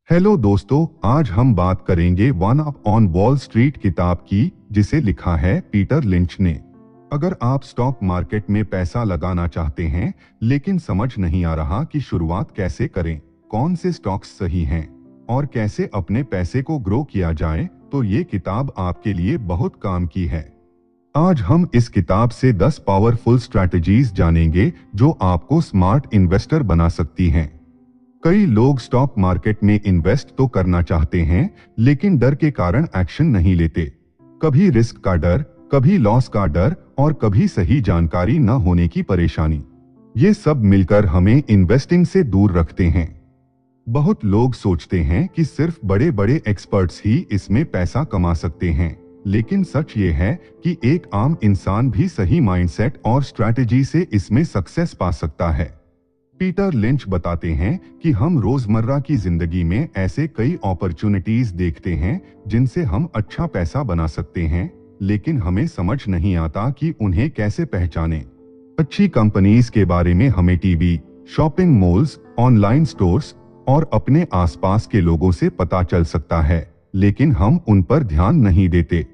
Hello दोस्तों, आज हम बात करेंगे one up on wall street किताब की, जिसे लिखा है पीटर लिंच ने। अगर आप स्टॉक मार्केट में पैसा लगाना चाहते हैं लेकिन समझ नहीं आ रहा कि शुरुआत कैसे करें, कौन से स्टॉक्स सही हैं और कैसे अपने पैसे को ग्रो किया जाए, तो ये किताब आपके लिए बहुत काम की है। आज हम इस किताब से 10 पावरफुल स्ट्रैटेजीज जानेंगे जो आपको स्मार्ट इन्वेस्टर बना सकती हैं। कई लोग स्टॉक मार्केट में इन्वेस्ट तो करना चाहते हैं लेकिन डर के कारण एक्शन नहीं लेते। कभी रिस्क का डर, कभी लॉस का डर और कभी सही जानकारी न होने की परेशानी। ये सब मिलकर हमें इन्वेस्टिंग से दूर रखते हैं। बहुत लोग सोचते हैं कि सिर्फ बड़े बड़े एक्सपर्ट्स ही इसमें पैसा कमा सकते हैं, लेकिन सच ये है कि एक आम इंसान भी सही माइंडसेट और स्ट्रैटेजी से इसमें सक्सेस पा सकता है। पीटर लिंच बताते हैं कि हम रोजमर्रा की जिंदगी में ऐसे कई अपॉर्चुनिटीज देखते हैं जिनसे हम अच्छा पैसा बना सकते हैं, लेकिन हमें समझ नहीं आता कि उन्हें कैसे पहचानें। अच्छी कंपनीज के बारे में हमें TV, shopping malls, online stores और अपने आसपास के लोगों से पता चल सकता है, लेकिन हम उन पर ध्यान नहीं देते।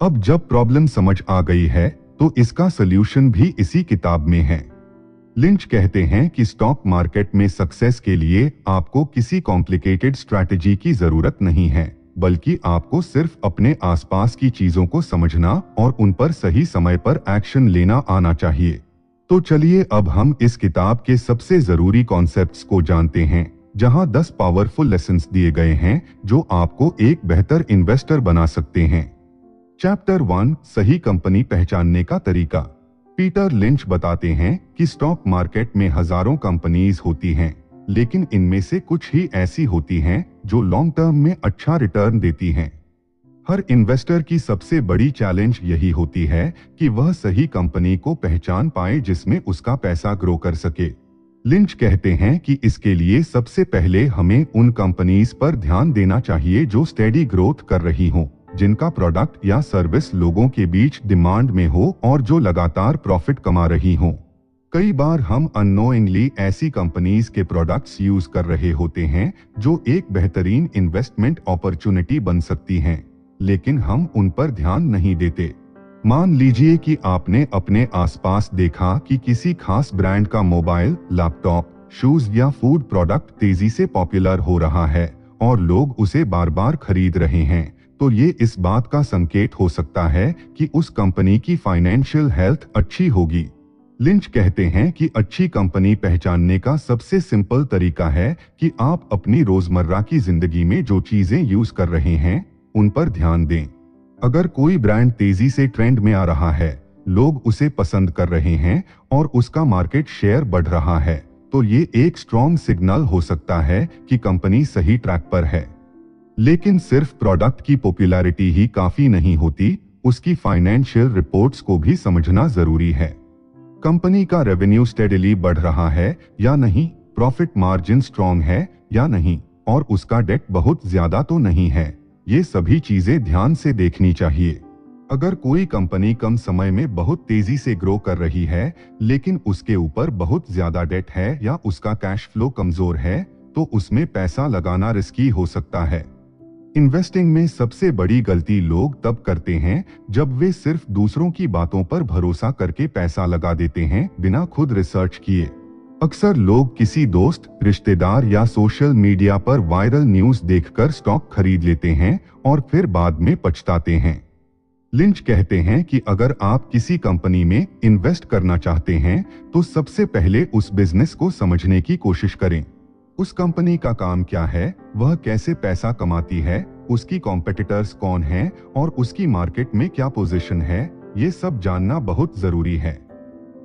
अब जब प्रॉब्लम समझ आ गई है तो इसका सलूशन भी इसी किताब में है। लिंच कहते हैं कि स्टॉक मार्केट में सक्सेस के लिए आपको किसी कॉम्प्लिकेटेड स्ट्रैटेजी की जरूरत नहीं है, बल्कि आपको सिर्फ अपने आसपास की चीजों को समझना और उन पर सही समय पर एक्शन लेना आना चाहिए। तो चलिए अब हम इस किताब के सबसे जरूरी कॉन्सेप्ट्स को जानते हैं, जहां 10 पावरफुल लेसन्स दिए गए हैं जो आपको एक बेहतर इन्वेस्टर बना सकते हैं। चैप्टर 1, सही कंपनी पहचानने का तरीका। पीटर लिंच बताते हैं कि स्टॉक मार्केट में हजारों कंपनीज होती हैं, लेकिन इनमें से कुछ ही ऐसी होती हैं जो लॉन्ग टर्म में अच्छा रिटर्न देती हैं। हर इन्वेस्टर की सबसे बड़ी चैलेंज यही होती है कि वह सही कंपनी को पहचान पाए जिसमें उसका पैसा ग्रो कर सके। लिंच कहते हैं कि इसके लिए सबसे पहले हमें उन कंपनीज पर ध्यान देना चाहिए जो स्टेडी ग्रोथ कर रही हों, जिनका प्रोडक्ट या सर्विस लोगों के बीच डिमांड में हो और जो लगातार प्रॉफिट कमा रही हों। कई बार हम अननोइंगली ऐसी कंपनीज के प्रोडक्ट्स यूज कर रहे होते हैं जो एक बेहतरीन इन्वेस्टमेंट अपॉर्चुनिटी बन सकती हैं, लेकिन हम उन पर ध्यान नहीं देते। मान लीजिए कि आपने अपने आसपास देखा कि किसी खास ब्रांड का मोबाइल, लैपटॉप, शूज या फूड प्रोडक्ट तेजी से पॉपुलर हो रहा है और लोग उसे बार बार खरीद रहे हैं, तो ये इस बात का संकेत हो सकता है कि उस कंपनी की फाइनेंशियल हेल्थ अच्छी होगी। लिंच कहते हैं कि अच्छी कंपनी पहचानने का सबसे सिंपल तरीका है कि आप अपनी रोजमर्रा की जिंदगी में जो चीजें यूज कर रहे हैं उन पर ध्यान दें। अगर कोई ब्रांड तेजी से ट्रेंड में आ रहा है, लोग उसे पसंद कर रहे हैं और उसका मार्केट शेयर बढ़ रहा है, तो ये एक स्ट्रॉन्ग सिग्नल हो सकता है कि कंपनी सही ट्रैक पर है। लेकिन सिर्फ प्रोडक्ट की पॉपुलैरिटी ही काफी नहीं होती, उसकी फाइनेंशियल रिपोर्ट्स को भी समझना जरूरी है। कंपनी का रेवेन्यू स्टेडिली बढ़ रहा है या नहीं, प्रॉफिट मार्जिन स्ट्रॉन्ग है या नहीं, और उसका डेट बहुत ज्यादा तो नहीं है। ये सभी चीजें ध्यान से देखनी चाहिए। अगर कोई कंपनी कम समय में बहुत तेजी से ग्रो कर रही है लेकिन उसके ऊपर बहुत ज्यादा डेट है या उसका कैश फ्लो कमजोर है, तो उसमें पैसा लगाना रिस्की हो सकता है। इन्वेस्टिंग में सबसे बड़ी गलती लोग तब करते हैं जब वे सिर्फ दूसरों की बातों पर भरोसा करके पैसा लगा देते हैं बिना खुद रिसर्च किए। अक्सर लोग किसी दोस्त, रिश्तेदार या सोशल मीडिया पर वायरल न्यूज़ देखकर स्टॉक खरीद लेते हैं और फिर बाद में पछताते हैं। लिंच कहते हैं कि अगर आप किसी कंपनी में इन्वेस्ट करना चाहते हैं तो सबसे पहले उस बिजनेस को समझने की कोशिश करें। उस कंपनी का काम क्या है, वह कैसे पैसा कमाती है, उसकी कॉम्पिटिटर्स कौन हैं और उसकी मार्केट में क्या पोजीशन है, ये सब जानना बहुत जरूरी है।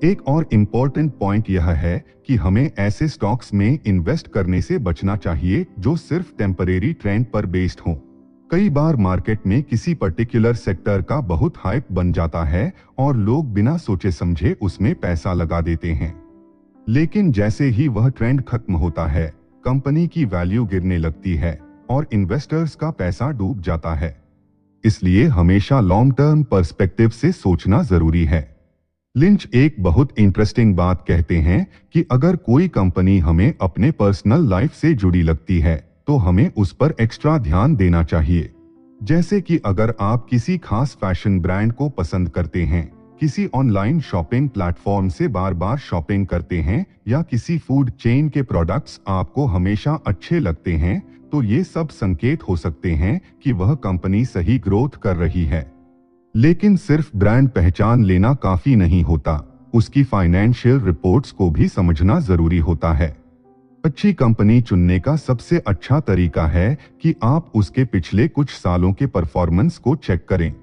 एक और इम्पोर्टेंट पॉइंट यह है कि हमें ऐसे स्टॉक्स में इन्वेस्ट करने से बचना चाहिए जो सिर्फ टेम्परेरी ट्रेंड पर बेस्ड हो। कई बार मार्केट में किसी पर्टिकुलर सेक्टर का बहुत हाइप बन जाता है और लोग बिना सोचे समझे उसमें पैसा लगा देते हैं, लेकिन जैसे ही वह ट्रेंड खत्म होता है, कंपनी की वैल्यू गिरने लगती है और इन्वेस्टर्स का पैसा डूब जाता है। इसलिए हमेशा लॉन्ग टर्म पर्सपेक्टिव से सोचना जरूरी है। लिंच एक बहुत इंटरेस्टिंग बात कहते हैं कि अगर कोई कंपनी हमें अपने पर्सनल लाइफ से जुड़ी लगती है, तो हमें उस पर एक्स्ट्रा ध्यान देना चाहिए। जैसे कि अगर आप किसी खास फैशन ब्रांड को पसंद करते हैं, किसी ऑनलाइन शॉपिंग प्लेटफॉर्म से बार बार शॉपिंग करते हैं या किसी फूड चेन के प्रोडक्ट्स आपको हमेशा अच्छे लगते हैं, तो ये सब संकेत हो सकते हैं कि वह कंपनी सही ग्रोथ कर रही है। लेकिन सिर्फ ब्रांड पहचान लेना काफी नहीं होता, उसकी फाइनेंशियल रिपोर्ट्स को भी समझना जरूरी होता है। अच्छी कंपनी चुनने का सबसे अच्छा तरीका है कि आप उसके पिछले कुछ सालों के परफॉर्मेंस को चेक करें।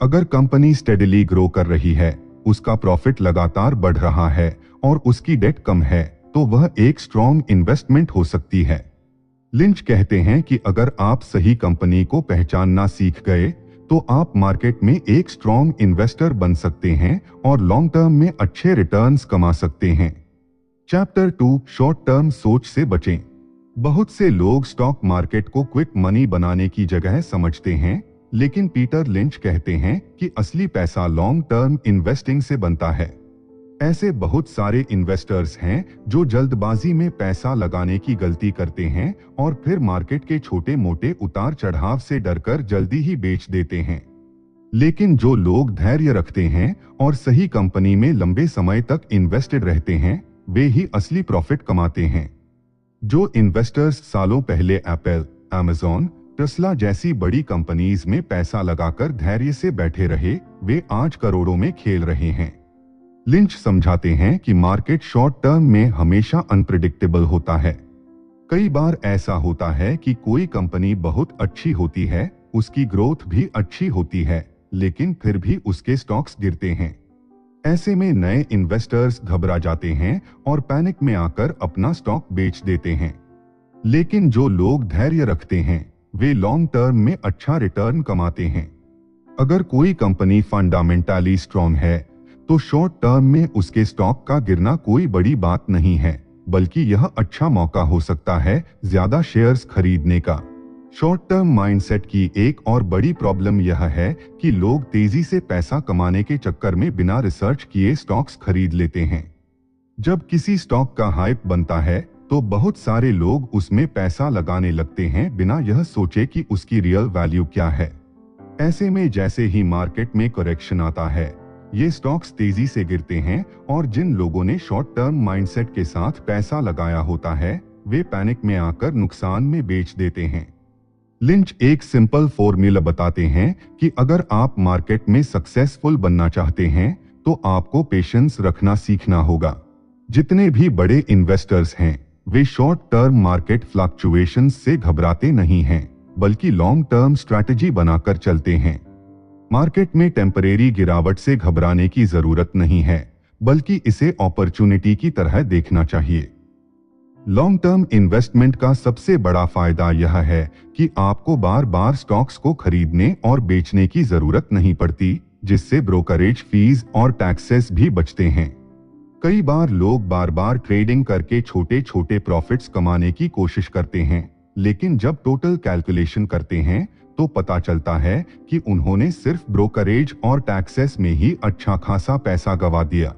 अगर कंपनी स्टेडिली ग्रो कर रही है, उसका प्रॉफिट लगातार बढ़ रहा है और उसकी डेट कम है, तो वह एक स्ट्रॉन्ग इन्वेस्टमेंट हो सकती है। लिंच कहते हैं कि अगर आप सही कंपनी को पहचानना सीख गए, तो आप मार्केट में एक स्ट्रॉन्ग इन्वेस्टर बन सकते हैं और लॉन्ग टर्म में अच्छे रिटर्न्स कमा सकते हैं। चैप्टर 2, शॉर्ट टर्म सोच से बचें। बहुत से लोग स्टॉक मार्केट को क्विक मनी बनाने की जगह समझते हैं, लेकिन पीटर लिंच कहते हैं कि असली पैसा लॉन्ग टर्म इन्वेस्टिंग से बनता है। ऐसे बहुत सारे इन्वेस्टर्स हैं जो जल्दबाजी में पैसा लगाने की गलती करते हैं और फिर मार्केट के छोटे मोटे उतार चढ़ाव से डरकर जल्दी ही बेच देते हैं। लेकिन जो लोग धैर्य रखते हैं और सही कंपनी में लंबे समय तक इन्वेस्टेड रहते हैं, वे ही असली प्रॉफिट कमाते हैं। जो इन्वेस्टर्स सालों पहले एप्पल, अमेज़न, टेस्ला जैसी बड़ी कंपनीज में पैसा लगाकर धैर्य से बैठे रहे, वे आज करोड़ों में खेल रहे हैं। लिंच समझाते हैं कि मार्केट शॉर्ट टर्म में हमेशा अनप्रिडिक्टेबल होता है। कई बार ऐसा होता है कि कोई कंपनी बहुत अच्छी होती है, उसकी ग्रोथ भी अच्छी होती है, लेकिन फिर भी उसके स्टॉक्स गिरते हैं। ऐसे में नए इन्वेस्टर्स घबरा जाते हैं और पैनिक में आकर अपना स्टॉक बेच देते हैं। लेकिन जो लोग धैर्य रखते हैं, वे लॉन्ग टर्म में अच्छा रिटर्न कमाते हैं। अगर कोई कंपनी फंडामेंटली स्ट्रॉन्ग है, तो शॉर्ट टर्म में उसके स्टॉक का गिरना कोई बड़ी बात नहीं है, बल्कि यह अच्छा मौका हो सकता है ज्यादा शेयर्स खरीदने का। शॉर्ट टर्म माइंडसेट की एक और बड़ी प्रॉब्लम यह है कि लोग तेजी से पैसा कमाने के चक्कर में बिना रिसर्च किए स्टॉक्स खरीद लेते हैं। जब किसी स्टॉक का हाइप बनता है, तो बहुत सारे लोग उसमें पैसा लगाने लगते हैं बिना यह सोचे कि उसकी रियल वैल्यू क्या है। ऐसे में जैसे ही मार्केट में करेक्शन आता है, ये स्टॉक्स तेजी से गिरते हैं और जिन लोगों ने शॉर्ट टर्म माइंडसेट के साथ पैसा लगाया होता है, वे पैनिक में आकर नुकसान में बेच देते हैं। लिंच एक सिंपल फॉर्मूला बताते हैं कि अगर आप मार्केट में सक्सेसफुल बनना चाहते हैं, तो आपको पेशेंस रखना सीखना होगा। जितने भी बड़े इन्वेस्टर्स हैं, वे शॉर्ट टर्म मार्केट फ्लक्चुएशंस से घबराते नहीं हैं, बल्कि लॉन्ग टर्म स्ट्रैटेजी बनाकर चलते हैं। मार्केट में टेम्परेरी गिरावट से घबराने की जरूरत नहीं है, बल्कि इसे अपॉर्चुनिटी की तरह देखना चाहिए। लॉन्ग टर्म इन्वेस्टमेंट का सबसे बड़ा फायदा यह है कि आपको बार बार स्टॉक्स को खरीदने और बेचने की जरूरत नहीं पड़ती, जिससे ब्रोकरेज फीस और टैक्सेस भी बचते हैं। कई बार लोग बार बार ट्रेडिंग करके छोटे छोटे प्रॉफिट्स कमाने की कोशिश करते हैं, लेकिन जब टोटल कैलकुलेशन करते हैं, तो पता चलता है कि उन्होंने सिर्फ ब्रोकरेज और टैक्सेस में ही अच्छा खासा पैसा गवा दिया।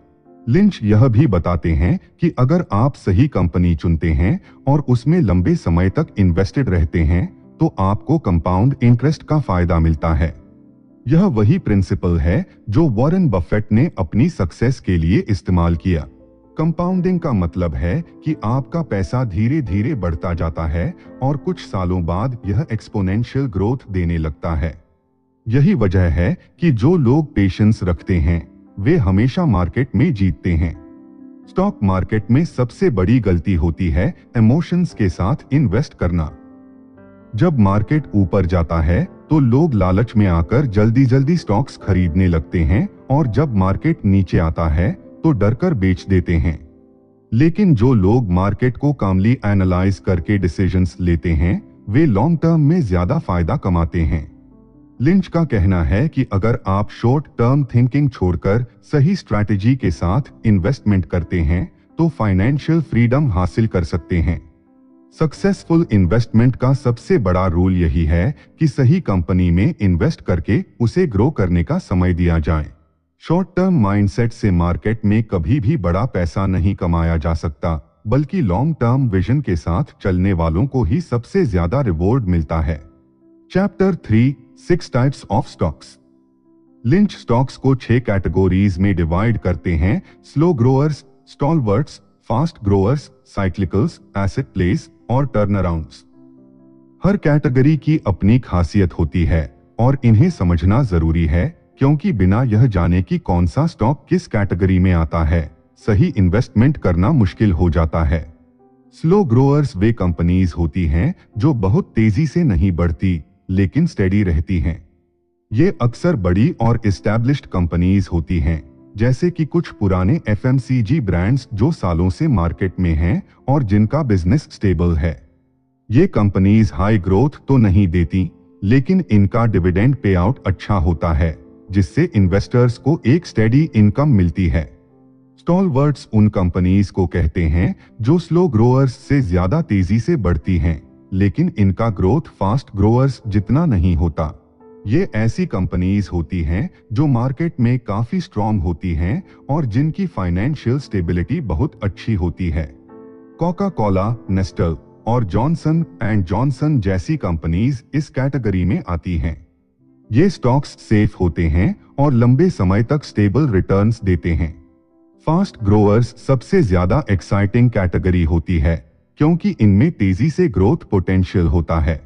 लिंच यह भी बताते हैं कि अगर आप सही कंपनी चुनते हैं और उसमें लंबे समय तक इन्वेस्टेड रहते हैं, तो आपको कंपाउंड इंटरेस्ट का फायदा मिलता है। यह वही प्रिंसिपल है जो वॉरेन बफेट ने अपनी सक्सेस के लिए इस्तेमाल किया। कंपाउंडिंग का मतलब है कि आपका पैसा धीरे धीरे बढ़ता जाता है और कुछ सालों बाद यह एक्सपोनेंशियल ग्रोथ देने लगता है। यही वजह है कि जो लोग पेशेंस रखते हैं, वे हमेशा मार्केट में जीतते हैं। स्टॉक मार्केट में सबसे बड़ी गलती होती है इमोशंस के साथ इन्वेस्ट करना। जब मार्केट ऊपर जाता है, तो लोग लालच में आकर जल्दी जल्दी स्टॉक्स खरीदने लगते हैं और जब मार्केट नीचे आता है, तो डरकर बेच देते हैं। लेकिन जो लोग मार्केट को कामली एनालाइज करके डिसीजंस लेते हैं, वे लॉन्ग टर्म में ज्यादा फायदा कमाते हैं। लिंच का कहना है कि अगर आप शॉर्ट टर्म थिंकिंग छोड़कर सही स्ट्रैटेजी के साथ इन्वेस्टमेंट करते हैं, तो फाइनेंशियल फ्रीडम हासिल कर सकते हैं। सक्सेसफुल इन्वेस्टमेंट का सबसे बड़ा रूल यही है कि सही कंपनी में इन्वेस्ट करके उसे ग्रो करने का समय दिया जाए। शॉर्ट टर्म माइंडसेट से मार्केट में कभी भी बड़ा पैसा नहीं कमाया जा सकता, बल्कि लॉन्ग टर्म विजन के साथ चलने वालों को ही सबसे ज्यादा रिवॉर्ड मिलता है। Chapter 3, 6 types of stocks. Lynch stocks को 6 कैटेगरीज में डिवाइड करते हैं: slow growers, stalwarts, fast growers, cyclicals, asset plays और टर्नअराउंड्स। हर कैटेगरी की अपनी खासियत होती है और इन्हें समझना जरूरी है, क्योंकि बिना यह जाने कि कौन सा स्टॉक किस कैटेगरी में आता है, सही इन्वेस्टमेंट करना मुश्किल हो जाता है। स्लो ग्रोअर्स वे कंपनीज होती हैं जो बहुत तेजी से नहीं बढ़ती लेकिन स्टेडी रहती हैं। ये अक्सर बड़ी और एस्टैब्लिश्ड कंपनीज होती हैं, जैसे कि कुछ पुराने एफएमसीजी ब्रांड्स जो सालों से मार्केट में हैं और जिनका बिजनेस स्टेबल है। ये कंपनीज हाई ग्रोथ तो नहीं देती, लेकिन इनका डिविडेंड पे आउट अच्छा होता है, जिससे इन्वेस्टर्स को एक स्टेडी इनकम मिलती है। स्टॉलवर्ट्स उन कंपनीज को कहते हैं जो स्लो ग्रोअर्स से ज्यादा तेजी से बढ़ती हैं, लेकिन इनका ग्रोथ फास्ट ग्रोअर्स जितना नहीं होता। ये ऐसी कंपनीज होती हैं जो मार्केट में काफी स्ट्रॉन्ग होती हैं और जिनकी फाइनेंशियल स्टेबिलिटी बहुत अच्छी होती है। कोका कोला, नेस्टल और जॉनसन एंड जॉनसन जैसी कंपनीज इस कैटेगरी में आती हैं। ये स्टॉक्स सेफ होते हैं और लंबे समय तक स्टेबल रिटर्न्स देते हैं। फास्ट ग्रोअर्स सबसे ज्यादा एक्साइटिंग कैटेगरी होती है, क्योंकि इनमें तेजी से ग्रोथ पोटेंशियल होता है।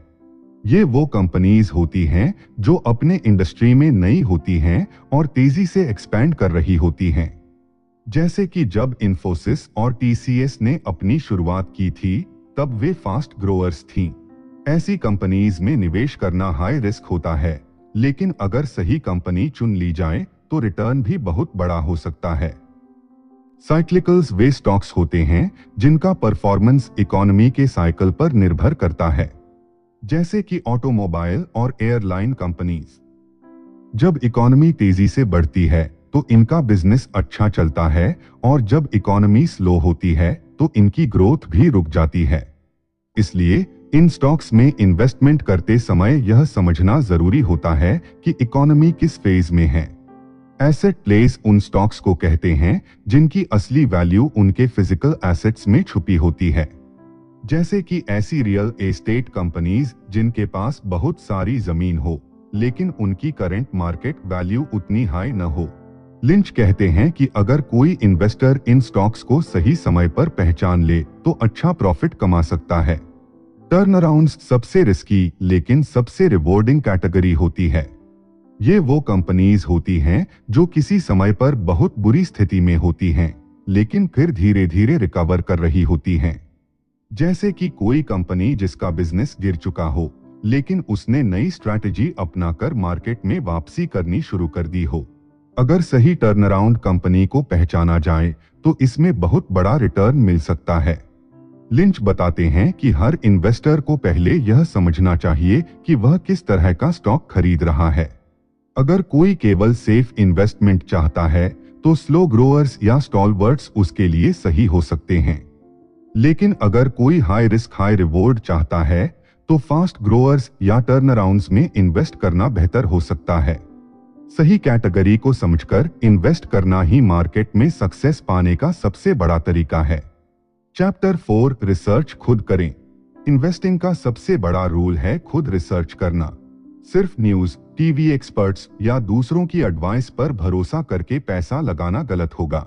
ये वो कंपनीज होती हैं जो अपने इंडस्ट्री में नई होती हैं और तेजी से एक्सपैंड कर रही होती हैं। जैसे कि जब इन्फोसिस और टीसीएस ने अपनी शुरुआत की थी, तब वे फास्ट ग्रोअर्स थीं। ऐसी कंपनीज में निवेश करना हाई रिस्क होता है, लेकिन अगर सही कंपनी चुन ली जाए तो रिटर्न भी बहुत बड़ा हो सकता है। साइक्लिकल्स वे स्टॉक्स होते हैं जिनका परफॉर्मेंस इकोनॉमी के साइकिल पर निर्भर करता है, जैसे कि ऑटोमोबाइल और एयरलाइन कंपनीज। जब इकोनॉमी तेजी से बढ़ती है तो इनका बिजनेस अच्छा चलता है, और जब इकोनॉमी स्लो होती है तो इनकी ग्रोथ भी रुक जाती है। इसलिए इन स्टॉक्स में इन्वेस्टमेंट करते समय यह समझना जरूरी होता है कि इकोनॉमी किस फेज में है। एसेट प्लेस उन स्टॉक्स को कहते हैं जिनकी असली वैल्यू उनके फिजिकल एसेट्स में छुपी होती है, जैसे कि ऐसी रियल एस्टेट कंपनीज जिनके पास बहुत सारी जमीन हो, लेकिन उनकी करंट मार्केट वैल्यू उतनी हाई न हो। लिंच कहते हैं कि अगर कोई इन्वेस्टर इन स्टॉक्स को सही समय पर पहचान ले तो अच्छा प्रॉफिट कमा सकता है। टर्नअराउंड्स सबसे रिस्की लेकिन सबसे रिवॉर्डिंग कैटेगरी होती है। ये वो कंपनीज होती हैं जो किसी समय पर बहुत बुरी स्थिति में होती हैं, लेकिन फिर धीरे धीरे रिकवर कर रही होती हैं। जैसे कि कोई कंपनी जिसका बिजनेस गिर चुका हो, लेकिन उसने नई स्ट्रैटेजी अपनाकर मार्केट में वापसी करनी शुरू कर दी हो। अगर सही टर्नअराउंड कंपनी को पहचाना जाए तो इसमें बहुत बड़ा रिटर्न मिल सकता है। लिंच बताते हैं कि हर इन्वेस्टर को पहले यह समझना चाहिए कि वह किस तरह का स्टॉक खरीद रहा है। अगर कोई केवल सेफ इन्वेस्टमेंट चाहता है तो स्लो ग्रोअर्स या स्टॉलवर्ट्स उसके लिए सही हो सकते हैं, लेकिन अगर कोई हाई रिस्क हाई रिवॉर्ड चाहता है तो फास्ट ग्रोअर्स या टर्नअराउंड्स में इन्वेस्ट करना बेहतर हो सकता है। सही कैटेगरी को समझकर इन्वेस्ट करना ही मार्केट में सक्सेस पाने का सबसे बड़ा तरीका है। चैप्टर 4, रिसर्च खुद करें। इन्वेस्टिंग का सबसे बड़ा रूल है खुद रिसर्च करना। सिर्फ न्यूज, टीवी एक्सपर्ट्स या दूसरों की एडवाइस पर भरोसा करके पैसा लगाना गलत होगा।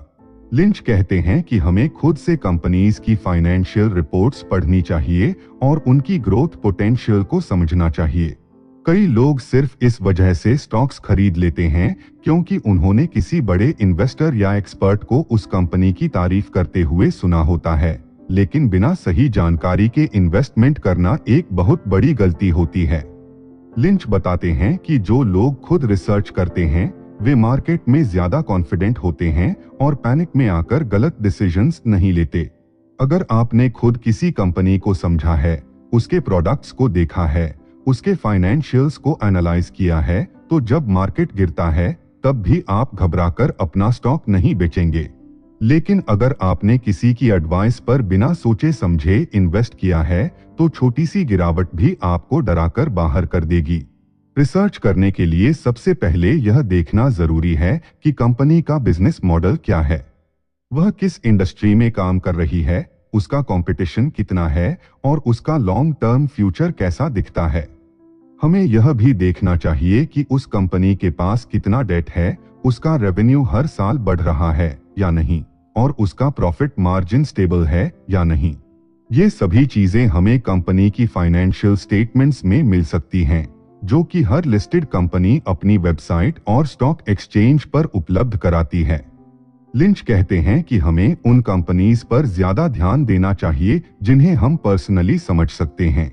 लिंच कहते हैं कि हमें खुद से कंपनीज की फाइनेंशियल रिपोर्ट्स पढ़नी चाहिए और उनकी ग्रोथ पोटेंशियल को समझना चाहिए। कई लोग सिर्फ इस वजह से स्टॉक्स खरीद लेते हैं क्योंकि उन्होंने किसी बड़े इन्वेस्टर या एक्सपर्ट को उस कंपनी की तारीफ करते हुए सुना होता है, लेकिन बिना सही जानकारी के इन्वेस्टमेंट करना एक बहुत बड़ी गलती होती है। लिंच बताते हैं कि जो लोग खुद रिसर्च करते हैं वे मार्केट में ज्यादा कॉन्फिडेंट होते हैं और पैनिक में आकर गलत डिसीजंस नहीं लेते। अगर आपने खुद किसी कंपनी को समझा है, उसके प्रोडक्ट्स को देखा है, उसके फाइनेंशियल्स को एनालाइज किया है, तो जब मार्केट गिरता है तब भी आप घबराकर अपना स्टॉक नहीं बेचेंगे। लेकिन अगर आपने किसी की एडवाइस पर बिना सोचे समझे इन्वेस्ट किया है तो छोटी सी गिरावट भी आपको डराकर बाहर कर देगी। रिसर्च करने के लिए सबसे पहले यह देखना जरूरी है कि कंपनी का बिजनेस मॉडल क्या है, वह किस इंडस्ट्री में काम कर रही है, उसका कंपटीशन कितना है और उसका लॉन्ग टर्म फ्यूचर कैसा दिखता है। हमें यह भी देखना चाहिए कि उस कंपनी के पास कितना डेट है, उसका रेवेन्यू हर साल बढ़ रहा है या नहीं, और उसका प्रॉफिट मार्जिन स्टेबल है या नहीं। ये सभी चीजें हमें कंपनी की फाइनेंशियल स्टेटमेंट्स में मिल सकती हैं, जो कि हर लिस्टेड कंपनी अपनी वेबसाइट और स्टॉक एक्सचेंज पर उपलब्ध कराती है। लिंच कहते हैं कि हमें उन कंपनीज पर ज्यादा ध्यान देना चाहिए जिन्हें हम पर्सनली समझ सकते हैं।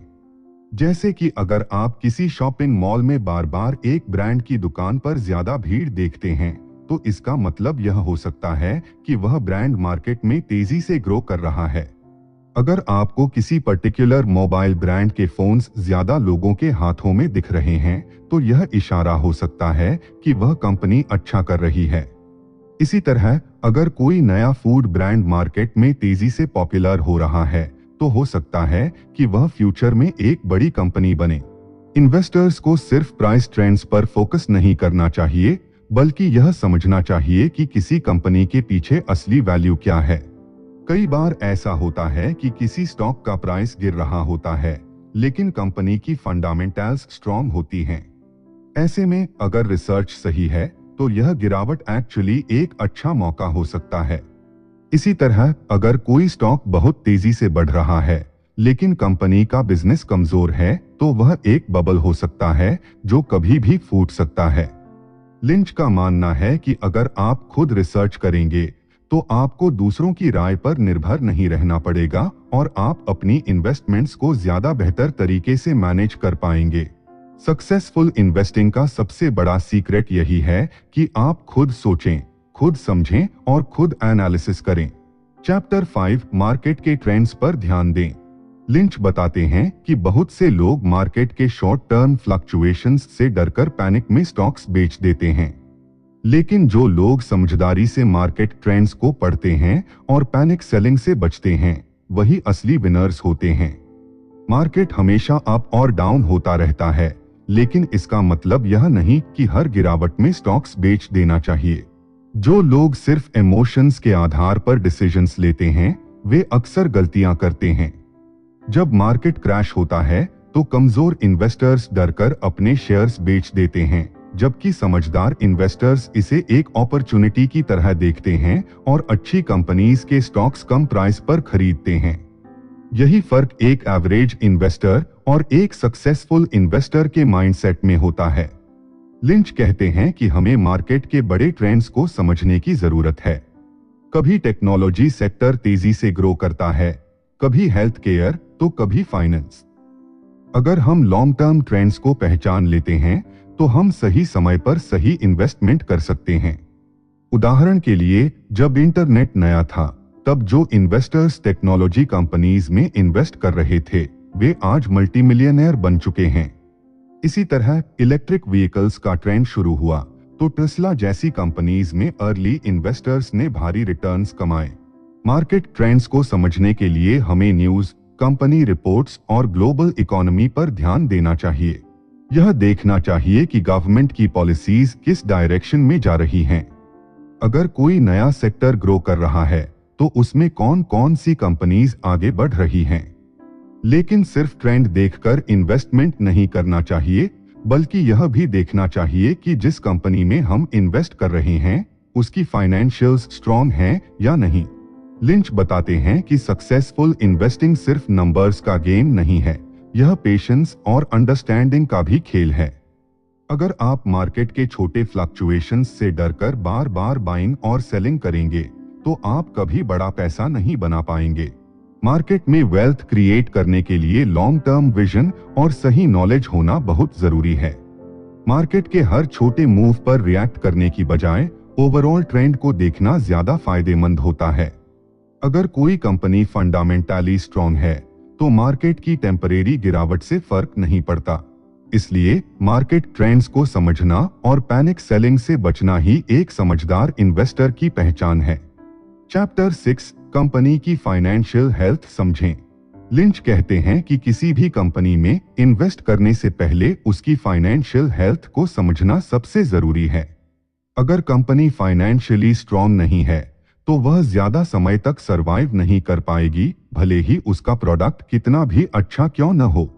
जैसे कि अगर आप किसी शॉपिंग मॉल में बार बार एक ब्रांड की दुकान पर ज्यादा भीड़ देखते हैं, तो इसका मतलब यह हो सकता है कि वह ब्रांड मार्केट में तेजी से ग्रो कर रहा है। अगर आपको किसी पर्टिकुलर मोबाइल ब्रांड के फोन्स ज्यादा लोगों के हाथों में दिख रहे हैं, तो यह इशारा हो सकता है कि वह कंपनी अच्छा कर रही है। इसी तरह अगर कोई नया फूड ब्रांड मार्केट में तेजी से पॉपुलर हो रहा है, तो हो सकता है कि वह फ्यूचर में एक बड़ी कंपनी बने। इन्वेस्टर्स को सिर्फ प्राइस ट्रेंड्स पर फोकस नहीं करना चाहिए, बल्कि यह समझना चाहिए कि किसी कंपनी के पीछे असली वैल्यू क्या है। कई बार ऐसा होता है कि किसी स्टॉक का प्राइस गिर रहा होता है, लेकिन कंपनी की फंडामेंटल्स स्ट्रॉन्ग होती हैं। ऐसे में अगर रिसर्च सही है, तो यह गिरावट एक्चुअली एक अच्छा मौका हो सकता है। इसी तरह अगर कोई स्टॉक बहुत तेजी से बढ़ रहा है, लेकिन कंपनी का बिजनेस कमजोर है, तो वह एक बबल हो सकता है जो कभी भी फूट सकता है। लिंच का मानना है कि अगर आप खुद रिसर्च करेंगे, तो आपको दूसरों की राय पर निर्भर नहीं रहना पड़ेगा और आप अपनी इन्वेस्टमेंट्स को ज्यादा बेहतर तरीके से मैनेज कर पाएंगे। सक्सेसफुल इन्वेस्टिंग का सबसे बड़ा सीक्रेट यही है कि आप खुद सोचें, खुद समझें और खुद एनालिसिस करें। चैप्टर 5 मार्केट के ट्रेंड्स पर ध्यान दें। लिंच बताते हैं कि बहुत से लोग मार्केट के शॉर्ट टर्म फ्लक्चुएशंस से डरकर पैनिक में स्टॉक्स बेच देते हैं, लेकिन जो लोग समझदारी से मार्केट ट्रेंड्स को पढ़ते हैं और पैनिक सेलिंग से बचते हैं, वही असली विनर्स होते हैं। मार्केट हमेशा अप और डाउन होता रहता है, लेकिन इसका मतलब यह नहीं कि हर गिरावट में स्टॉक्स बेच देना चाहिए। जो लोग सिर्फ इमोशंस के आधार पर डिसीजंस लेते हैं, वे अक्सर गलतियां करते हैं। जब मार्केट क्रैश होता है, तो कमजोर इन्वेस्टर्स डरकर अपने शेयर्स बेच देते हैं, जबकि समझदार इन्वेस्टर्स इसे एक अपॉर्चुनिटी की तरह देखते हैं और अच्छी कंपनीज के स्टॉक्स कम प्राइस पर खरीदते हैं। यही फर्क एक एवरेज इन्वेस्टर और एक सक्सेसफुल इन्वेस्टर के माइंडसेट में होता है। लिंच कहते हैं कि हमें मार्केट के बड़े ट्रेंड्स को समझने की जरूरत है। कभी टेक्नोलॉजी सेक्टर तेजी से ग्रो करता है, कभी हेल्थ केयर, तो कभी फाइनेंस। अगर हम लॉन्ग टर्म ट्रेंड्स को पहचान लेते हैं, तो हम सही समय पर सही इन्वेस्टमेंट कर सकते हैं। उदाहरण के लिए, जब इंटरनेट नया था, तब जो इन्वेस्टर्स टेक्नोलॉजी कंपनीज में इन्वेस्ट कर रहे थे, वे आज मल्टीमिलियनेयर बन चुके हैं। इसी तरह इलेक्ट्रिक व्हीकल्स का ट्रेंड शुरू हुआ, तो टेस्ला जैसी कंपनीज में अर्ली इन्वेस्टर्स ने भारी रिटर्न्स कमाए। मार्केट ट्रेंड्स को समझने के लिए हमें न्यूज, कंपनी रिपोर्ट्स और ग्लोबल इकोनॉमी पर ध्यान देना चाहिए। यह देखना चाहिए कि गवर्नमेंट की पॉलिसीज किस डायरेक्शन में जा रही हैं। अगर कोई नया सेक्टर ग्रो कर रहा है, तो उसमें कौन कौन सी कंपनीज आगे बढ़ रही हैं। लेकिन सिर्फ ट्रेंड देखकर इन्वेस्टमेंट नहीं करना चाहिए, बल्कि यह भी देखना चाहिए कि जिस कंपनी में हम इन्वेस्ट कर रहे हैं, उसकी फाइनेंशियल्स स्ट्रॉन्ग हैं या नहीं। लिंच बताते हैं कि सक्सेसफुल इन्वेस्टिंग सिर्फ नंबर्स का गेम नहीं है, यह पेशेंस और अंडरस्टैंडिंग का भी खेल है। अगर आप मार्केट के छोटे फ्लक्चुएशंस से डरकर बार बार बाइंग और सेलिंग करेंगे, तो आप कभी बड़ा पैसा नहीं बना पाएंगे। मार्केट में वेल्थ क्रिएट करने के लिए लॉन्ग टर्म विजन और सही नॉलेज होना बहुत जरूरी है। मार्केट के हर छोटे मूव पर रिएक्ट करने की बजाय ओवरऑल ट्रेंड को देखना ज्यादा फायदेमंद होता है। अगर कोई कंपनी फंडामेंटली स्ट्रॉन्ग है, तो मार्केट की टेम्परेरी गिरावट से फर्क नहीं पड़ता। इसलिए मार्केट ट्रेंड्स को समझना और पैनिक सेलिंग से बचना ही एक समझदार इन्वेस्टर की पहचान है। चैप्टर 6 कंपनी की फाइनेंशियल हेल्थ समझें। लिंच कहते हैं कि किसी भी कंपनी में इन्वेस्ट करने से पहले उसकी फाइनेंशियल हेल्थ को समझना सबसे जरूरी है। अगर कंपनी फाइनेंशियली स्ट्रॉन्ग नहीं है, तो वह ज्यादा समय तक सरवाइव नहीं कर पाएगी, भले ही उसका प्रोडक्ट कितना भी अच्छा क्यों न हो।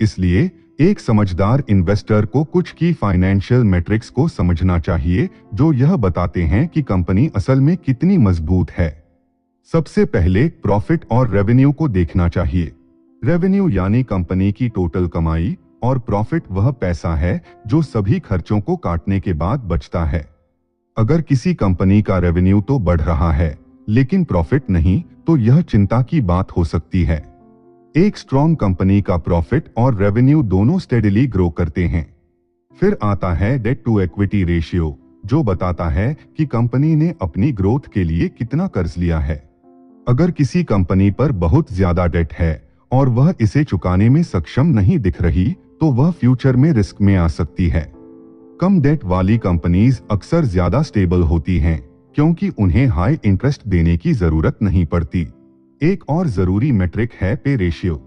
इसलिए एक समझदार इन्वेस्टर को कुछ की फाइनेंशियल मैट्रिक्स को समझना चाहिए जो यह बताते हैं कि कंपनी असल में कितनी मजबूत है। सबसे पहले प्रॉफिट और रेवेन्यू को देखना चाहिए। रेवेन्यू यानी कंपनी की टोटल कमाई और प्रॉफिट वह पैसा है जो सभी खर्चों को काटने के बाद बचता है। अगर किसी कंपनी का रेवेन्यू तो बढ़ रहा है लेकिन प्रॉफिट नहीं, तो यह चिंता की बात हो सकती है। एक स्ट्रॉन्ग कंपनी का प्रॉफिट और रेवेन्यू दोनों स्टेडिली ग्रो करते हैं। फिर आता है डेट टू इक्विटी रेशियो, जो बताता है कि कंपनी ने अपनी ग्रोथ के लिए कितना कर्ज लिया है। अगर किसी कंपनी पर बहुत ज्यादा डेट है और वह इसे चुकाने में सक्षम नहीं दिख रही, तो वह फ्यूचर में रिस्क में आ सकती है। कम डेट वाली कंपनीज अक्सर ज्यादा स्टेबल होती हैं क्योंकि उन्हें हाई इंटरेस्ट देने की जरूरत नहीं पड़ती। एक और जरूरी मेट्रिक है पे रेशियो।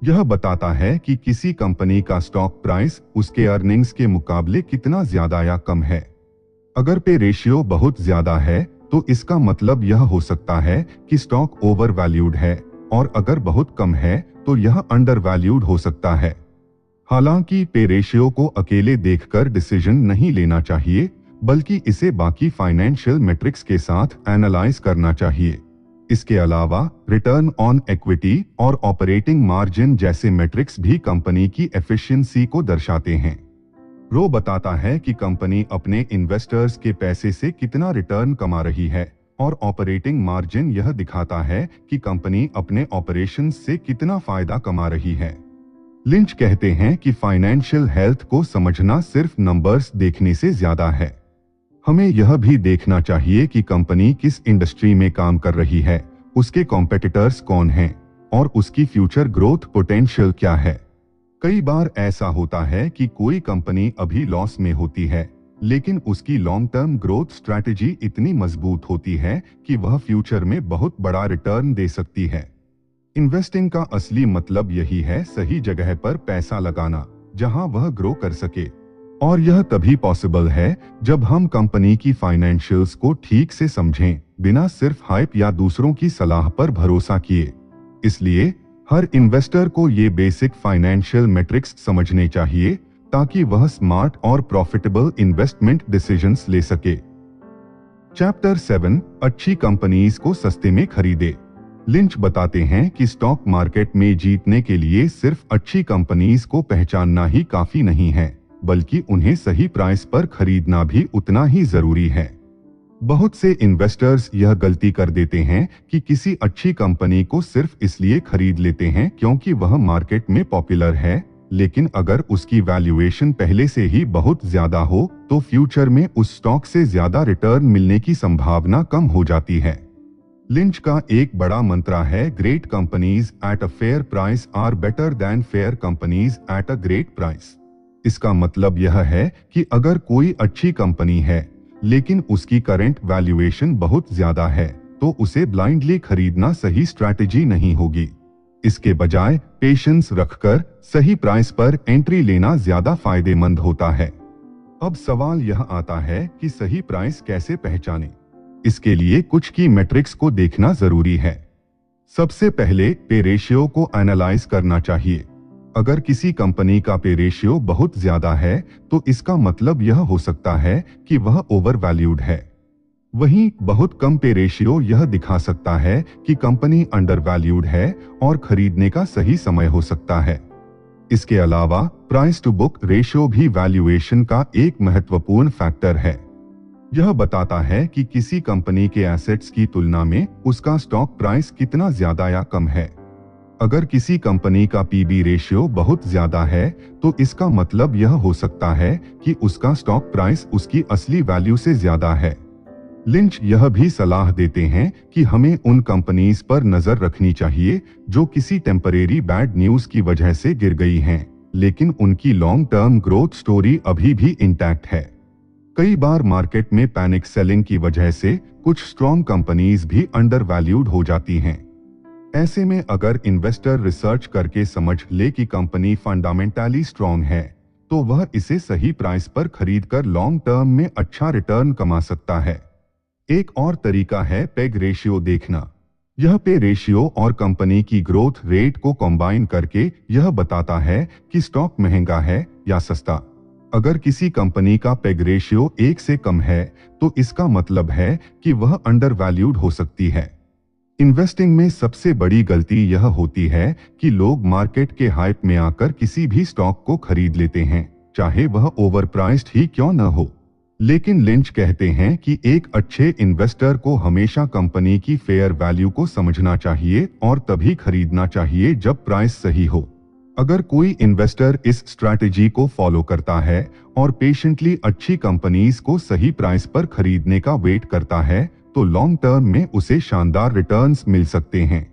यह बताता है कि किसी कंपनी का स्टॉक प्राइस उसके अर्निंग्स के मुकाबले कितना ज्यादा या कम है। अगर पे रेशियो बहुत ज्यादा है तो इसका मतलब यह हो सकता है कि स्टॉक ओवर वैल्यूड है, और अगर बहुत कम है तो यह अंडर वैल्यूड हो सकता है। हालांकि पे रेशियो को अकेले देखकर डिसीजन नहीं लेना चाहिए, बल्कि इसे बाकी फाइनेंशियल मैट्रिक्स के साथ एनालाइज करना चाहिए। इसके अलावा रिटर्न ऑन इक्विटी और ऑपरेटिंग मार्जिन जैसे मैट्रिक्स भी कंपनी की एफिशिएंसी को दर्शाते हैं। रो बताता है कि कंपनी अपने इन्वेस्टर्स के पैसे से कितना रिटर्न कमा रही है, और ऑपरेटिंग मार्जिन यह दिखाता है कि कंपनी अपने ऑपरेशंस से कितना फायदा कमा रही है। लिंच कहते हैं कि फाइनेंशियल हेल्थ को समझना सिर्फ नंबर्स देखने से ज्यादा है। हमें यह भी देखना चाहिए कि कंपनी किस इंडस्ट्री में काम कर रही है, उसके कॉम्पिटिटर्स कौन हैं, और उसकी फ्यूचर ग्रोथ पोटेंशियल क्या है। कई बार ऐसा होता है कि कोई कंपनी अभी लॉस में होती है, लेकिन उसकी लॉन्ग टर्म ग्रोथ स्ट्रैटेजी इतनी मजबूत होती है कि वह फ्यूचर में बहुत बड़ा रिटर्न दे सकती है। इन्वेस्टिंग का असली मतलब यही है, सही जगह पर पैसा लगाना जहां वह ग्रो कर सके। और यह तभी पॉसिबल है जब हम कंपनी की फाइनेंशियल्स को ठीक से समझें, बिना सिर्फ हाइप या दूसरों की सलाह पर भरोसा किए। इसलिए हर इन्वेस्टर को ये बेसिक फाइनेंशियल मैट्रिक्स समझने चाहिए ताकि वह स्मार्ट और प्रॉफिटेबल इन्वेस्टमेंट डिसीजंस ले सके। चैप्टर 7, अच्छी कंपनीज को सस्ते में खरीदे। लिंच बताते हैं कि स्टॉक मार्केट में जीतने के लिए सिर्फ अच्छी कंपनीज को पहचानना ही काफी नहीं है, बल्कि उन्हें सही प्राइस पर खरीदना भी उतना ही जरूरी है। बहुत से इन्वेस्टर्स यह गलती कर देते हैं कि किसी अच्छी कंपनी को सिर्फ इसलिए खरीद लेते हैं क्योंकि वह मार्केट में पॉपुलर है, लेकिन अगर उसकी वैल्यूएशन पहले से ही बहुत ज्यादा हो तो फ्यूचर में उस स्टॉक से ज्यादा रिटर्न मिलने की संभावना कम हो जाती है। लिंच का एक बड़ा मंत्र है, great companies at a fair price are better than fair companies at a great price. इसका मतलब यह है कि अगर कोई अच्छी कंपनी है लेकिन उसकी करंट वैल्यूएशन बहुत ज्यादा है, तो उसे ब्लाइंडली खरीदना सही स्ट्रैटेजी नहीं होगी। इसके बजाय पेशेंस रखकर सही प्राइस पर एंट्री लेना ज्यादा फायदेमंद होता है। अब सवाल यह आता है कि सही प्राइस कैसे पहचानें। इसके लिए कुछ की मैट्रिक्स को देखना जरूरी है। सबसे पहले पे रेशियो को एनालाइज करना चाहिए। अगर किसी कंपनी का पे रेशियो बहुत ज्यादा है तो इसका मतलब यह हो सकता है कि वह ओवर वैल्यूड है। वहीं बहुत कम पे रेशियो यह दिखा सकता है कि कंपनी अंडर वैल्यूड है और खरीदने का सही समय हो सकता है। इसके अलावा प्राइस टू बुक रेशियो भी वैल्यूएशन का एक महत्वपूर्ण फैक्टर है। यह बताता है कि किसी कंपनी के एसेट्स की तुलना में उसका स्टॉक प्राइस कितना ज्यादा या कम है। अगर किसी कंपनी का पीबी रेशियो बहुत ज्यादा है तो इसका मतलब यह हो सकता है कि उसका स्टॉक प्राइस उसकी असली वैल्यू से ज्यादा है। लिंच यह भी सलाह देते हैं कि हमें उन कंपनीज पर नजर रखनी चाहिए जो किसी टेम्परेरी बैड न्यूज की वजह से गिर गई हैं, लेकिन उनकी लॉन्ग टर्म ग्रोथ स्टोरी अभी भी इंटैक्ट है। कई बार मार्केट में पैनिक सेलिंग की वजह से कुछ स्ट्रॉन्ग कंपनीज भी अंडर वैल्यूड हो जाती हैं। ऐसे में अगर इन्वेस्टर रिसर्च करके समझ ले कि कंपनी फंडामेंटली स्ट्रॉन्ग है, तो वह इसे सही प्राइस पर खरीदकर लॉन्ग टर्म में अच्छा रिटर्न कमा सकता है। एक और तरीका है पेग रेशियो देखना। यह पे रेशियो और कंपनी की ग्रोथ रेट को कंबाइन करके यह बताता है कि स्टॉक महंगा है या सस्ता। अगर किसी कंपनी का पेग रेशियो 1 से कम है तो इसका मतलब है कि वह अंडर वैल्यूड हो सकती है। इन्वेस्टिंग में सबसे बड़ी गलती यह होती है कि लोग मार्केट के हाइप में आकर किसी भी स्टॉक को खरीद लेते हैं, चाहे वह ओवरप्राइस्ड ही क्यों न हो। लेकिन लिंच कहते हैं कि एक अच्छे इन्वेस्टर को हमेशा कंपनी की फेयर वैल्यू को समझना चाहिए और तभी खरीदना चाहिए जब प्राइस सही हो। अगर कोई इन्वेस्टर इस स्ट्रैटेजी को फॉलो करता है और पेशेंटली अच्छी कंपनीज को सही प्राइस पर खरीदने का वेट करता है तो लॉन्ग टर्म में उसे शानदार रिटर्न्स मिल सकते हैं।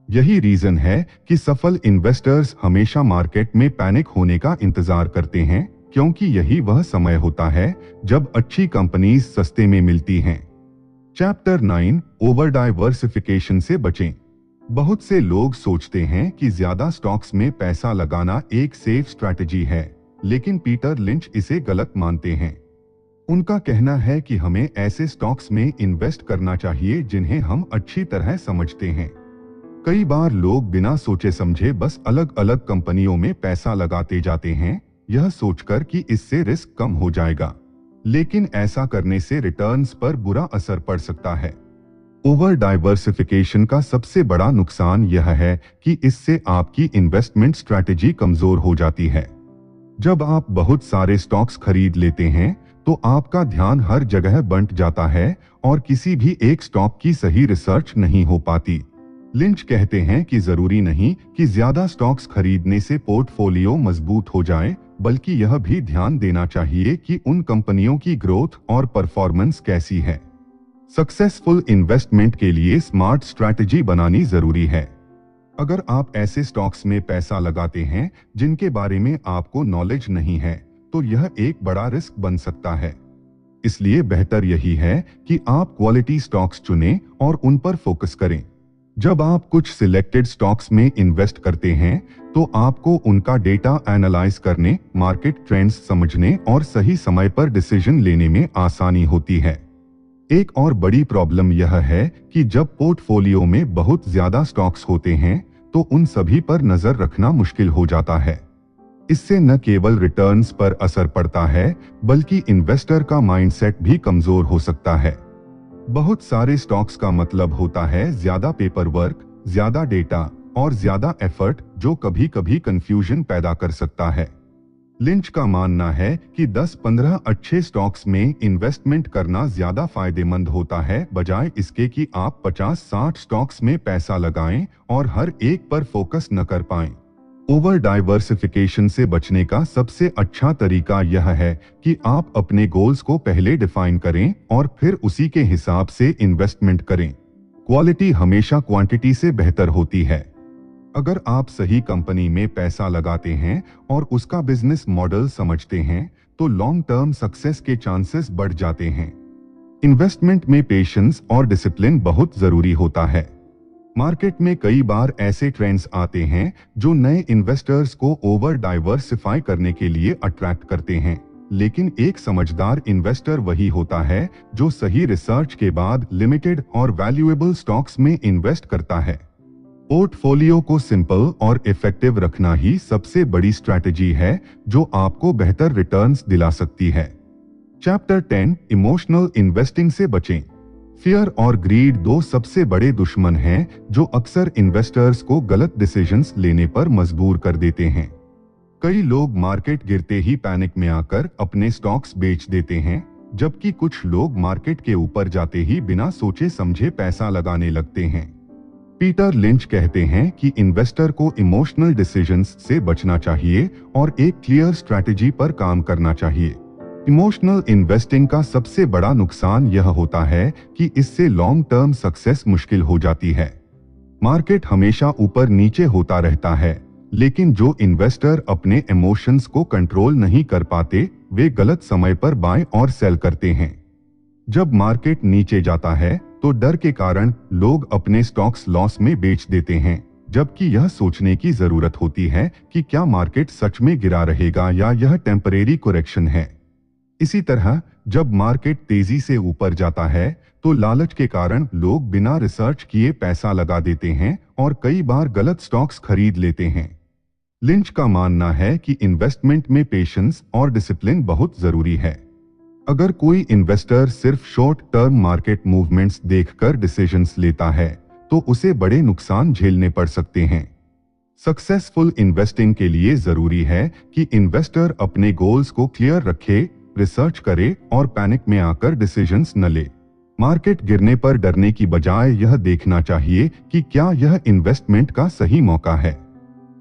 यही रीजन है कि सफल इन्वेस्टर्स हमेशा मार्केट में पैनिक होने का इंतजार करते हैं, क्योंकि यही वह समय होता है जब अच्छी कंपनीज सस्ते में मिलती हैं। चैप्टर 9 ओवर डाइवर्सिफिकेशन से बचें। बहुत से लोग सोचते हैं कि ज्यादा स्टॉक्स में पैसा लगाना एक सेफ स्ट्रैटेजी है, लेकिन पीटर लिंच इसे गलत मानते हैं। उनका कहना है कि हमें ऐसे स्टॉक्स में इन्वेस्ट करना चाहिए जिन्हें हम अच्छी तरह समझते हैं। कई बार लोग बिना सोचे समझे बस अलग अलग कंपनियों में पैसा लगाते जाते हैं, यह सोचकर कि इससे रिस्क कम हो जाएगा, लेकिन ऐसा करने से रिटर्न्स पर बुरा असर पड़ सकता है। ओवर डाइवर्सिफिकेशन का सबसे बड़ा नुकसान यह है कि इससे आपकी इन्वेस्टमेंट स्ट्रैटेजी कमजोर हो जाती है। जब आप बहुत सारे स्टॉक्स खरीद लेते हैं तो आपका ध्यान हर जगह बंट जाता है और किसी भी एक स्टॉक की सही रिसर्च नहीं हो पाती। लिंच कहते हैं कि जरूरी नहीं कि ज्यादा स्टॉक्स खरीदने से पोर्टफोलियो मजबूत हो जाए, बल्कि यह भी ध्यान देना चाहिए कि उन कंपनियों की ग्रोथ और परफॉर्मेंस कैसी है। सक्सेसफुल इन्वेस्टमेंट के लिए स्मार्ट स्ट्रैटेजी बनानी जरूरी है। अगर आप ऐसे स्टॉक्स में पैसा लगाते हैं जिनके बारे में आपको नॉलेज नहीं है तो यह एक बड़ा रिस्क बन सकता है। इसलिए बेहतर यही है कि आप क्वालिटी स्टॉक्स चुनें और उन पर फोकस करें। जब आप कुछ सिलेक्टेड स्टॉक्स में इन्वेस्ट करते हैं तो आपको उनका डेटा एनालाइज करने, मार्केट ट्रेंड्स समझने और सही समय पर डिसीजन लेने में आसानी होती है। एक और बड़ी प्रॉब्लम यह है कि जब पोर्टफोलियो में बहुत ज्यादा स्टॉक्स होते हैं तो उन सभी पर नजर रखना मुश्किल हो जाता है। इससे न केवल रिटर्न्स पर असर पड़ता है बल्कि इन्वेस्टर का माइंडसेट भी कमजोर हो सकता है। बहुत सारे स्टॉक्स का मतलब होता है ज्यादा पेपर वर्क, ज्यादा डेटा और ज्यादा एफर्ट, जो कभी कभी कंफ्यूजन पैदा कर सकता है। लिंच का मानना है कि 10-15 अच्छे स्टॉक्स में इन्वेस्टमेंट करना ज्यादा फायदेमंद होता है, बजाय इसके कि आप 50-60 स्टॉक्स में पैसा लगाएं और हर एक पर फोकस न कर पाएं। ओवर डाइवर्सिफिकेशन से बचने का सबसे अच्छा तरीका यह है कि आप अपने गोल्स को पहले डिफाइन करें और फिर उसी के हिसाब से इन्वेस्टमेंट करें। क्वालिटी हमेशा क्वांटिटी से बेहतर होती है। अगर आप सही कंपनी में पैसा लगाते हैं और उसका बिजनेस मॉडल समझते हैं तो लॉन्ग टर्म सक्सेस के चांसेस बढ़ जाते हैं। इन्वेस्टमेंट में पेशेंस और डिसिप्लिन बहुत जरूरी होता है। मार्केट में कई बार ऐसे ट्रेंड्स आते हैं जो नए इन्वेस्टर्स को ओवर डाइवर्सिफाई करने के लिए अट्रैक्ट करते हैं, लेकिन एक समझदार इन्वेस्टर वही होता है जो सही रिसर्च के बाद लिमिटेड और वैल्यूएबल स्टॉक्स में इन्वेस्ट करता है। पोर्टफोलियो को सिंपल और इफेक्टिव रखना ही सबसे बड़ी स्ट्रैटेजी है जो आपको बेहतर रिटर्न्स दिला सकती है। चैप्टर 10 इमोशनल इन्वेस्टिंग से बचें। फियर और ग्रीड दो सबसे बड़े दुश्मन हैं जो अक्सर इन्वेस्टर्स को गलत डिसीजंस लेने पर मजबूर कर देते हैं। कई लोग मार्केट गिरते ही पैनिक में आकर अपने स्टॉक्स बेच देते हैं, जबकि कुछ लोग मार्केट के ऊपर जाते ही बिना सोचे समझे पैसा लगाने लगते हैं। पीटर लिंच कहते हैं कि इन्वेस्टर को इमोशनल डिसीजंस से बचना चाहिए और एक क्लियर स्ट्रैटेजी पर काम करना चाहिए। इमोशनल इन्वेस्टिंग का सबसे बड़ा नुकसान यह होता है कि इससे लॉन्ग टर्म सक्सेस मुश्किल हो जाती है। मार्केट हमेशा ऊपर नीचे होता रहता है, लेकिन जो इन्वेस्टर अपने इमोशंस को कंट्रोल नहीं कर पाते वे गलत समय पर बाय और सेल करते हैं। जब मार्केट नीचे जाता है तो डर के कारण लोग अपने स्टॉक्स लॉस में बेच देते हैं, जबकि यह सोचने की जरूरत होती है कि क्या मार्केट सच में गिरा रहेगा या यह टेम्परेरी करेक्शन है। इसी तरह जब मार्केट तेजी से ऊपर जाता है तो लालच के कारण लोग बिना रिसर्च किए पैसा लगा देते हैं और कई बार गलत स्टॉक्स खरीद लेते हैं। लिंच का मानना है कि इन्वेस्टमेंट में पेशेंस और डिसिप्लिन बहुत जरूरी है। अगर कोई इन्वेस्टर सिर्फ शॉर्ट टर्म मार्केट मूवमेंट्स देखकर डिसीजंस लेता है तो उसे बड़े नुकसान झेलने पड़ सकते हैं। सक्सेसफुल इन्वेस्टिंग के लिए जरूरी है कि इन्वेस्टर अपने गोल्स को क्लियर रखे, रिसर्च करे और पैनिक में आकर डिसीजंस न ले। मार्केट गिरने पर डरने की बजाय यह देखना चाहिए कि क्या यह इन्वेस्टमेंट का सही मौका है।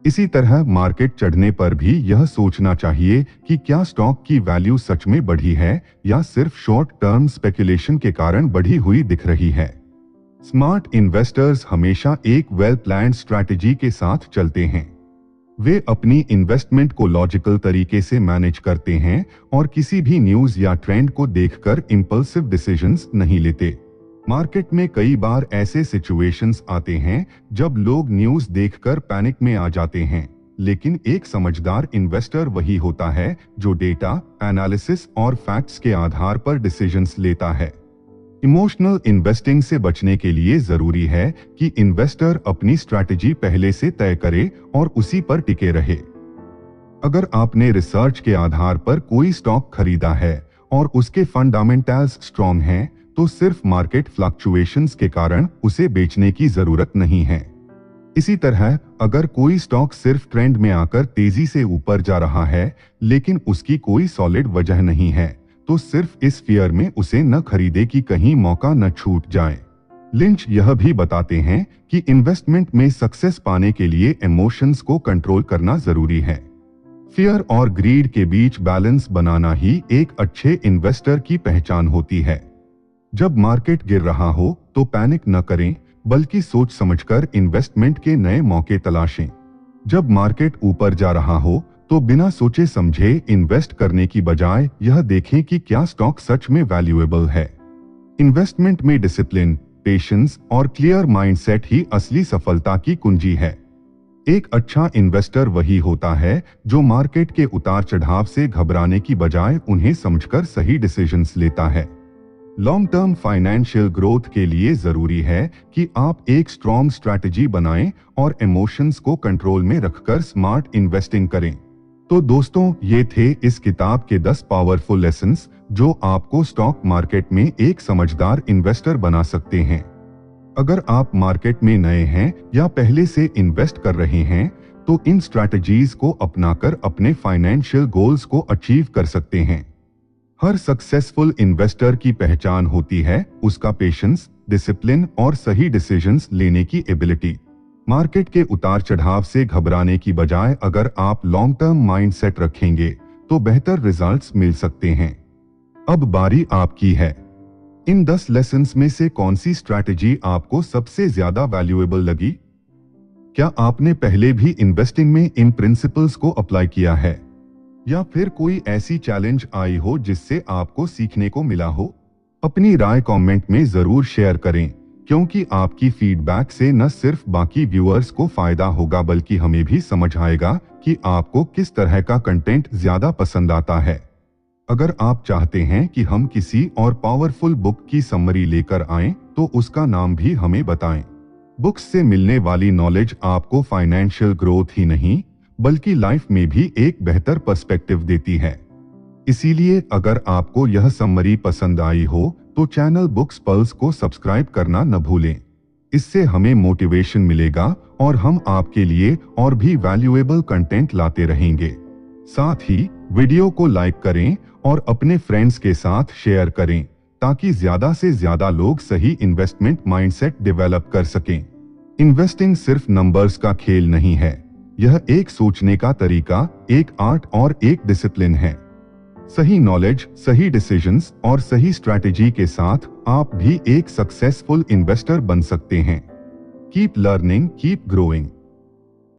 इसी तरह मार्केट चढ़ने पर भी यह सोचना चाहिए कि क्या स्टॉक की वैल्यू सच में बढ़ी है या सिर्फ शॉर्ट टर्म स्पेकुलेशन के कारण बढ़ी हुई दिख रही है। स्मार्ट इन्वेस्टर्स हमेशा एक वेल प्लान्ड स्ट्रैटेजी के साथ चलते हैं। वे अपनी इन्वेस्टमेंट को लॉजिकल तरीके से मैनेज करते हैं और किसी भी न्यूज या ट्रेंड को देखकर इंपल्सिव डिसीजंस नहीं लेते। मार्केट में कई बार ऐसे सिचुएशंस आते हैं जब लोग न्यूज देखकर पैनिक में आ जाते हैं, लेकिन एक समझदार इन्वेस्टर वही होता है जो डेटा, एनालिसिस और फैक्ट्स के आधार पर डिसीजंस लेता है। इमोशनल इन्वेस्टिंग से बचने के लिए जरूरी है कि इन्वेस्टर अपनी स्ट्रैटेजी पहले से तय करे और उसी पर टिके रहे। अगर आपने रिसर्च के आधार पर कोई स्टॉक खरीदा है और उसके फंडामेंटल्स स्ट्रॉन्ग हैं, तो सिर्फ मार्केट फ्लक्चुएशंस के कारण उसे बेचने की जरूरत नहीं है। इसी तरह अगर कोई स्टॉक सिर्फ ट्रेंड में आकर तेजी से ऊपर जा रहा है लेकिन उसकी कोई सॉलिड वजह नहीं है, तो सिर्फ इस फियर में उसे न खरीदे कि कहीं मौका न छूट जाए। लिंच यह भी बताते हैं कि इन्वेस्टमेंट में सक्सेस पाने के लिए इमोशंस को कंट्रोल करना जरूरी है। फियर और ग्रीड के बीच बैलेंस बनाना ही एक अच्छे इन्वेस्टर की पहचान होती है। जब मार्केट गिर रहा हो तो पैनिक न करें, बल्कि सोच समझकर इन्वेस्टमेंट के नए मौके तलाशें। जब मार्केट ऊपर जा रहा हो तो बिना सोचे समझे इन्वेस्ट करने की बजाय यह देखें कि क्या स्टॉक सच में वैल्यूएबल है। इन्वेस्टमेंट में डिसिप्लिन, पेशेंस और क्लियर माइंडसेट ही असली सफलता की कुंजी है। एक अच्छा इन्वेस्टर वही होता है जो मार्केट के उतार चढ़ाव से घबराने की बजाय उन्हें समझकर सही डिसीजंस लेता है। लॉन्ग टर्म फाइनेंशियल ग्रोथ के लिए जरूरी है कि आप एक स्ट्रॉन्ग स्ट्रैटेजी बनाएं और इमोशंस को कंट्रोल में रखकर स्मार्ट इन्वेस्टिंग करें। तो दोस्तों, ये थे इस किताब के 10 पावरफुल लेसन्स जो आपको स्टॉक मार्केट में एक समझदार इन्वेस्टर बना सकते हैं। अगर आप मार्केट में नए हैं या पहले से इन्वेस्ट कर रहे हैं तो इन स्ट्रैटेजीज को अपनाकर अपने फाइनेंशियल गोल्स को अचीव कर सकते हैं। हर सक्सेसफुल इन्वेस्टर की पहचान होती है उसका पेशेंस, डिसिप्लिन और सही डिसीजंस लेने की एबिलिटी। मार्केट के उतार चढ़ाव से घबराने की बजाय अगर आप लॉन्ग टर्म माइंडसेट रखेंगे तो बेहतर रिजल्ट्स मिल सकते हैं। अब बारी आपकी है। इन 10 लेसन्स में से कौन सी स्ट्रैटेजी आपको सबसे ज्यादा वैल्यूएबल लगी? क्या आपने पहले भी इन्वेस्टिंग में इन प्रिंसिपल्स को अप्लाई किया है, या फिर कोई ऐसी चैलेंज आई हो जिससे आपको सीखने को मिला हो? अपनी राय कमेंट में जरूर शेयर करें, क्योंकि आपकी फीडबैक से न सिर्फ बाकी व्यूअर्स को फायदा होगा बल्कि हमें भी समझ आएगा कि आपको किस तरह का कंटेंट ज्यादा पसंद आता है। अगर आप चाहते हैं कि हम किसी और पावरफुल बुक की समरी लेकर आएं, तो उसका नाम भी हमें बताएं। बुक्स से मिलने वाली नॉलेज आपको फाइनेंशियल ग्रोथ ही नहीं बल्कि लाइफ में भी एक बेहतर पर्सपेक्टिव देती है। इसीलिए अगर आपको यह समरी पसंद आई हो तो चैनल बुक्स पल्स को सब्सक्राइब करना न भूलें। इससे हमें मोटिवेशन मिलेगा और हम आपके लिए और भी वैल्यूएबल कंटेंट लाते रहेंगे। साथ ही वीडियो को लाइक करें और अपने फ्रेंड्स के साथ शेयर करें ताकि ज्यादा से ज्यादा लोग सही इन्वेस्टमेंट माइंडसेट डेवलप कर सकें। इन्वेस्टिंग सिर्फ नंबर्स का खेल नहीं है, यह एक सोचने का तरीका, एक आर्ट और एक डिसिप्लिन है। सही नॉलेज, सही डिसीजंस और सही स्ट्रैटेजी के साथ आप भी एक सक्सेसफुल इन्वेस्टर बन सकते हैं। Keep learning, keep growing.